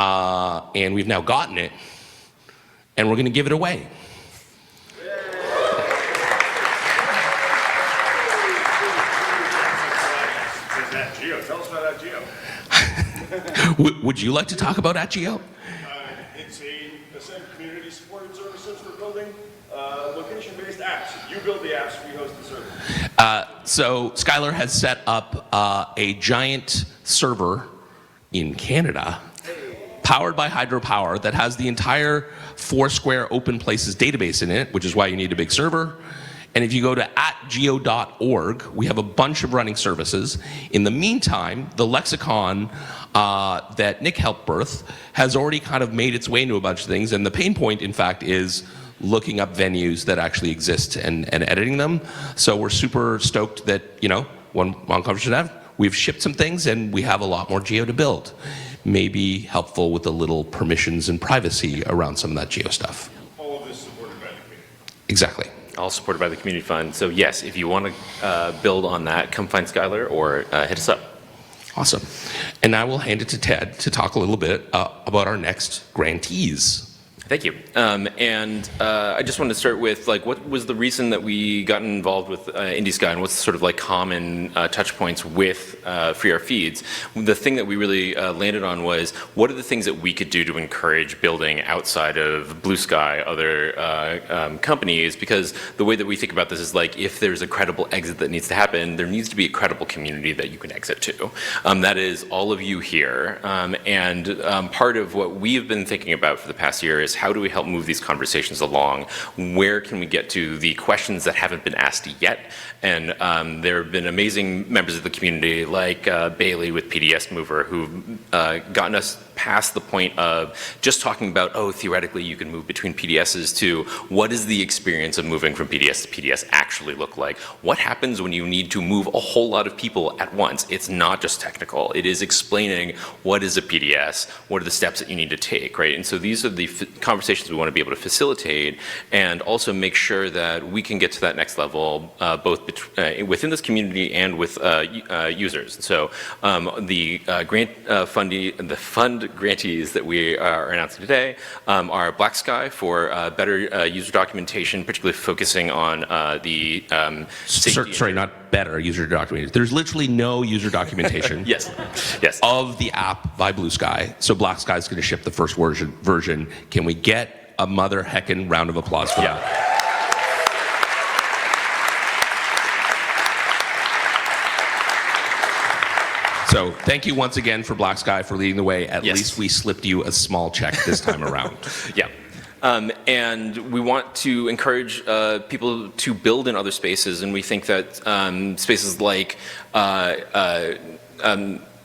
and we've now gotten it, and we're going to give it away. Tell us about ATgeo. Would you like to talk about ATgeo? It's a set of community-supported services for building location-based apps. You build the apps, we host the server. So Skylar has set up a giant server in Canada, powered by hydropower, that has the entire Foursquare Open Places database in it, which is why you need a big server. And if you go to @geo.org, we have a bunch of running services. In the meantime, the lexicon that Nick helped birth has already kind of made its way into a bunch of things. And the pain point, in fact, is looking up venues that actually exist and editing them. So we're super stoked that, one conference should have, we've shipped some things and we have a lot more Geo to build. Maybe helpful with a little permissions and privacy around some of that Geo stuff. All of this supported by the community. Exactly. All supported by the community fund. So yes, if you want to build on that, come find Skylar or hit us up. Awesome. And now we'll hand it to Ted to talk a little bit about our next grantees. Thank you. I just wanted to start with, what was the reason that we got involved with IndieSky, and what's sort of common touch points with free-air feeds? The thing that we really landed on was, what are the things that we could do to encourage building outside of Bluesky, other companies? Because the way that we think about this is if there's a credible exit that needs to happen, there needs to be a credible community that you can exit to. That is all of you here. Part of what we've been thinking about for the past year is, how do we help move these conversations along? Where can we get to the questions that haven't been asked yet? And there have been amazing members of the community like Bailey with PDS Mover, who've gotten us past the point of just talking about, theoretically you can move between PDSs, to what is the experience of moving from PDS to PDS actually look like? What happens when you need to move a whole lot of people at once? It's not just technical. It is explaining what is a PDS, what are the steps that you need to take, right? And so these are the conversations we want to be able to facilitate, and also make sure that we can get to that next level, both within this community and with users. So the fund grantees that we are announcing today are Black Sky for better user documentation, particularly focusing on the sorry, not better user documentation. There's literally no user documentation yes. of the app by Bluesky. So Black Sky is going to ship the first version. Can we get a mother heckin' round of applause for that? So thank you once again for Black Sky for leading the way. At least we slipped you a small check this time around. Yeah. And we want to encourage people to build in other spaces, and we think that spaces like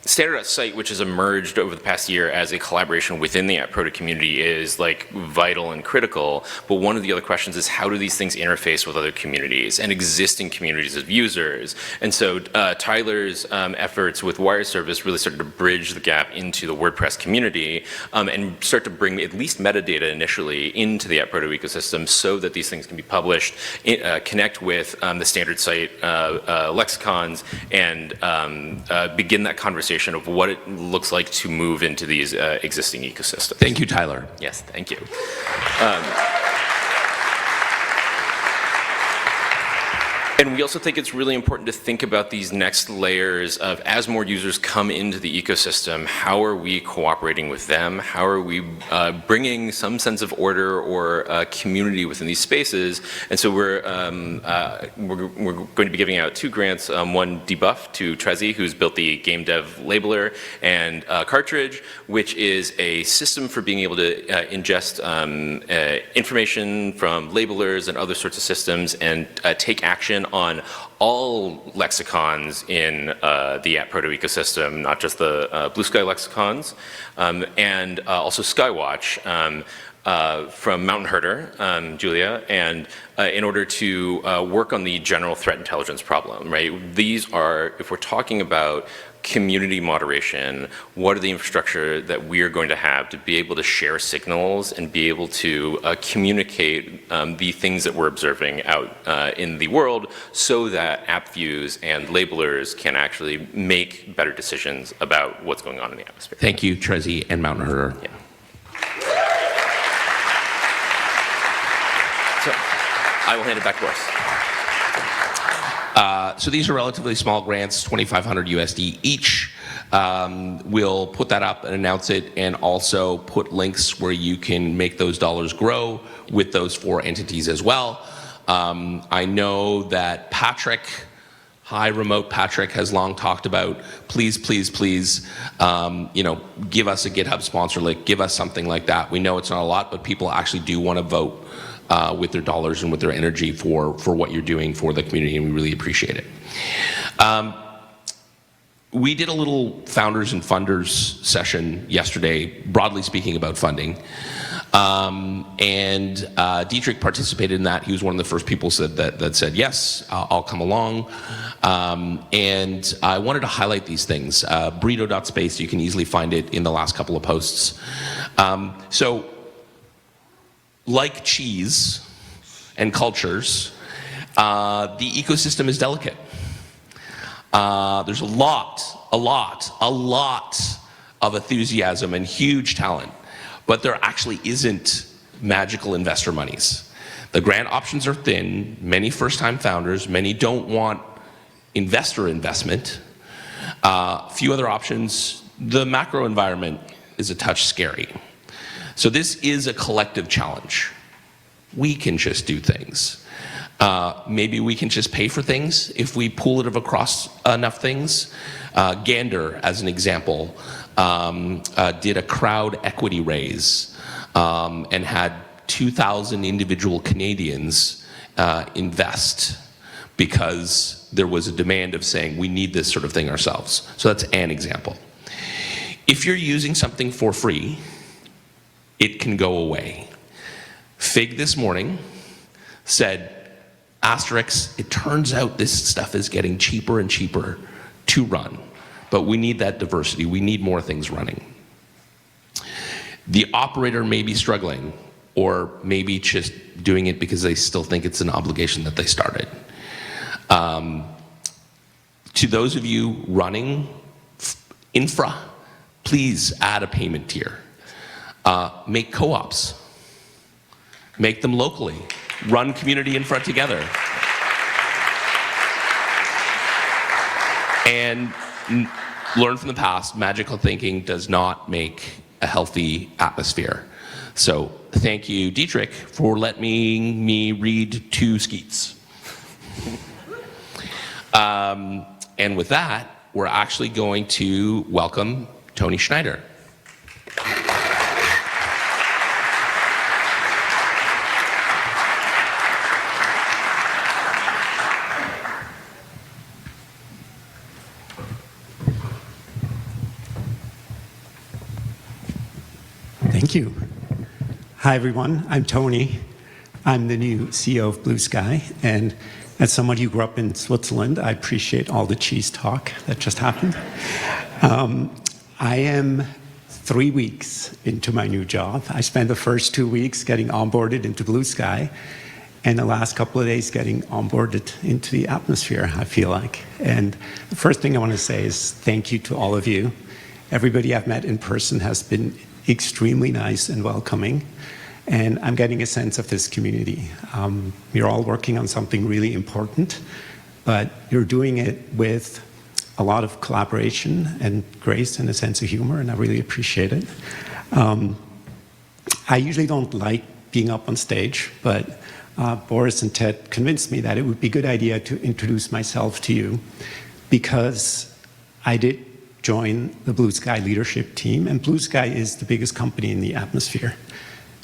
Standard.site, which has emerged over the past year as a collaboration within the AppProto community, is vital and critical. But one of the other questions is, how do these things interface with other communities and existing communities of users? And so Tyler's efforts with Wire Service really started to bridge the gap into the WordPress community and start to bring at least metadata initially into the AppProto ecosystem, so that these things can be published, connect with the standard site lexicons, and begin that conversation of what it looks like to move into these existing ecosystems. Thank you, Tyler. Yes, thank you. And we also think it's really important to think about these next layers of, as more users come into the ecosystem, how are we cooperating with them? How are we bringing some sense of order or community within these spaces? And so we're going to be giving out 2 grants, one debuff to Trezzy, who's built the game dev labeler and cartridge, which is a system for being able to ingest information from labelers and other sorts of systems and take action on all lexicons in the AppProto ecosystem, not just the Bluesky lexicons, and also Skywatch from Mountain Herder, Julia, and in order to work on the general threat intelligence problem, right? These are, if we're talking about community moderation, what are the infrastructure that we are going to have to be able to share signals and be able to communicate the things that we're observing out in the world so that app views and labelers can actually make better decisions about what's going on in the atmosphere. Thank you, Trezzy and Mountain Herder. Yeah. So I will hand it back to us. So these are relatively small grants, 2,500 USD each. We'll put that up and announce it, and also put links where you can make those dollars grow with those 4 entities as well. I know that Patrick, hi remote Patrick, has long talked about, please, please, please, give us a GitHub sponsor link, give us something like that. We know it's not a lot, but people actually do want to vote with their dollars and with their energy for what you're doing for the community, and we really appreciate it. We did a little founders and funders session yesterday, broadly speaking about funding. Dietrich participated in that. He was one of the first people that said, yes, I'll come along. And I wanted to highlight these things. Burrito.space, you can easily find it in the last couple of posts. So, like cheese and cultures, the ecosystem is delicate. There's a lot of enthusiasm and huge talent, but there actually isn't magical investor monies. The grant options are thin, many first-time founders, many don't want investor investment. Few other options. The macro environment is a touch scary. So this is a collective challenge. We can just do things. Maybe we can just pay for things if we pool it across enough things. Gander, as an example, did a crowd equity raise and had 2,000 individual Canadians invest because there was a demand of saying we need this sort of thing ourselves. So that's an example. If you're using something for free, it can go away. Fig this morning said, asterisk, it turns out this stuff is getting cheaper and cheaper to run, but we need that diversity. We need more things running. The operator may be struggling, or maybe just doing it because they still think it's an obligation that they started. To those of you running infra, please add a payment tier. Make co-ops. Make them locally. Run community infra together. And learn from the past, magical thinking does not make a healthy atmosphere. So thank you, Dietrich, for letting me read 2 skeets. And with that, we're actually going to welcome Tony Schneider. Thank you. Hi, everyone. I'm Tony. I'm the new CEO of Bluesky, and as someone who grew up in Switzerland, I appreciate all the cheese talk that just happened. I am 3 weeks into my new job. I spent the first 2 weeks getting onboarded into Bluesky, and the last couple of days getting onboarded into the atmosphere, I feel like. And the first thing I want to say is thank you to all of you. Everybody I've met in person has been extremely nice and welcoming, and I'm getting a sense of this community. You're all working on something really important, but you're doing it with a lot of collaboration and grace and a sense of humor, and I really appreciate it. I usually don't like being up on stage, but Boris and Ted convinced me that it would be a good idea to introduce myself to you, because I did join the Bluesky leadership team, and Bluesky is the biggest company in the atmosphere.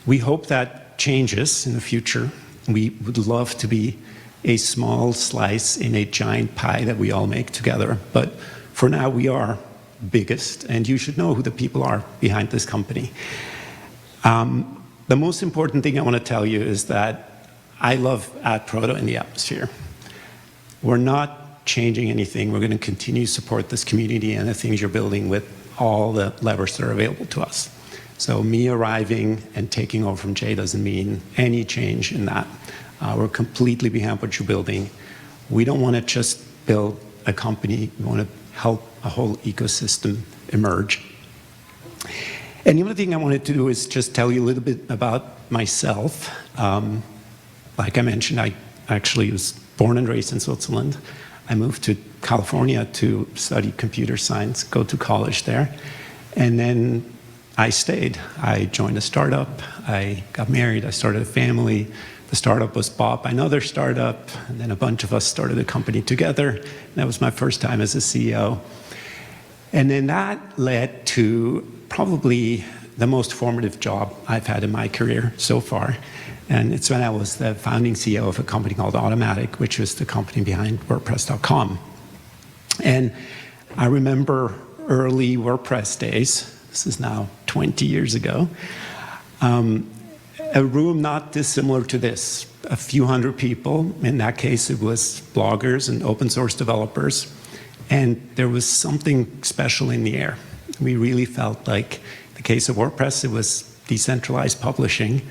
We hope that changes in the future. We would love to be a small slice in a giant pie that we all make together, but for now we are biggest, and you should know who the people are behind this company. The most important thing I want to tell you is that I love AdProto in the atmosphere. We're not changing anything. We're going to continue to support this community and the things you're building with all the levers that are available to us. So me arriving and taking over from Jay doesn't mean any change in that. We're completely behind what you're building. We don't want to just build a company. We want to help a whole ecosystem emerge. And the other thing I wanted to do is just tell you a little bit about myself. Like I mentioned, I actually was born and raised in Switzerland. I moved to California to study computer science, go to college there. And then I stayed. I joined a startup. I got married. I started a family. The startup was bought by another startup. And then a bunch of us started a company together. And that was my first time as a CEO. And then that led to probably the most formative job I've had in my career so far. And it's when I was the founding CEO of a company called Automatic, which was the company behind WordPress.com. And I remember early WordPress days. This is now 20 years ago. A room not dissimilar to this, a few hundred people. In that case, it was bloggers and open source developers. And there was something special in the air. We really felt like, in the case of WordPress, it was decentralized publishing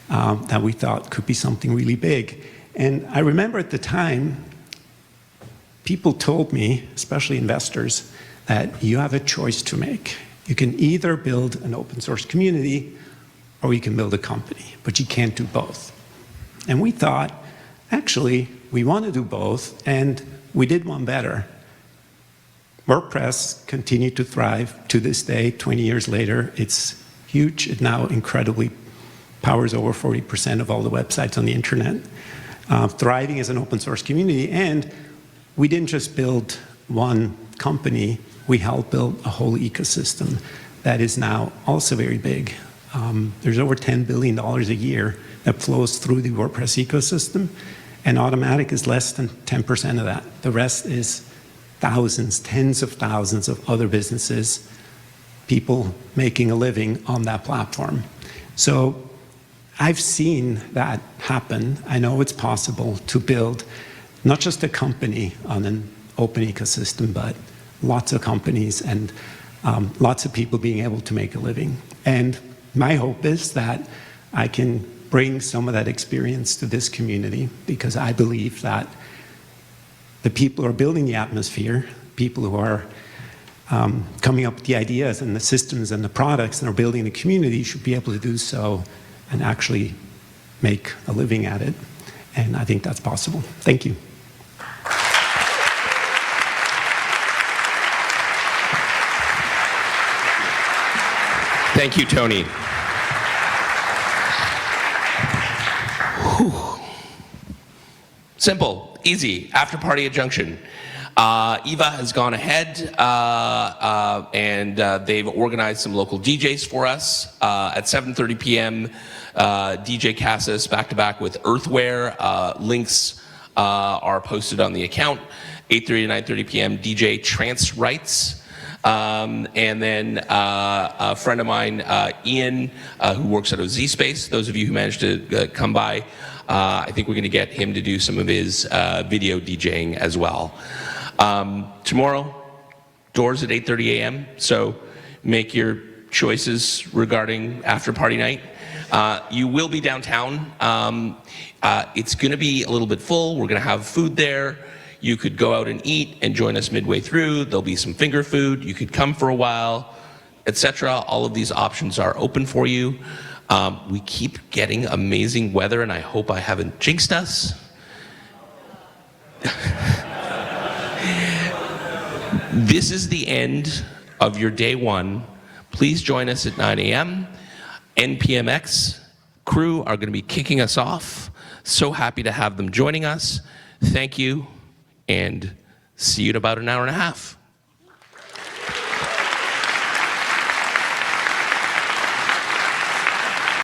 that we thought could be something really big. And I remember at the time, people told me, especially investors, that you have a choice to make. You can either build an open source community or you can build a company, but you can't do both. And we thought, actually, we want to do both, and we did one better. WordPress continued to thrive to this day, 20 years later. It's huge. It now incredibly powers over 40% of all the websites on the internet, thriving as an open source community. And we didn't just build one company, we helped build a whole ecosystem that is now also very big. There's over $10 billion a year that flows through the WordPress ecosystem, and Automatic is less than 10% of that. The rest is thousands, tens of thousands of other businesses, people making a living on that platform. So I've seen that happen. I know it's possible to build not just a company on an open ecosystem, but lots of companies and lots of people being able to make a living. And my hope is that I can bring some of that experience to this community, because I believe that the people who are building the atmosphere, people who are coming up with the ideas and the systems and the products and are building the community should be able to do so and actually make a living at it. And I think that's possible. Thank you. Thank you, Tony. Whew. Simple, easy, after party at Junction. Eva has gone ahead and they've organized some local DJs for us. At 7:30 p.m., DJ Cassis back-to-back with Earthware. Links are posted on the account. 8:30 to 9:30 p.m., DJ Trance Rights. And then a friend of mine, Ian, who works at OZ Space. Those of you who managed to come by, I think we're going to get him to do some of his video DJing as well. Tomorrow, doors at 8:30 a.m., so make your choices regarding after party night. You will be downtown. It's going to be a little bit full. We're going to have food there. You could go out and eat and join us midway through. There'll be some finger food. You could come for a while, etc. All of these options are open for you. We keep getting amazing weather, and I hope I haven't jinxed us. This is the end of your day one. Please join us at 9 a.m. NPMX crew are going to be kicking us off. So happy to have them joining us. Thank you, and see you in about an hour and a half.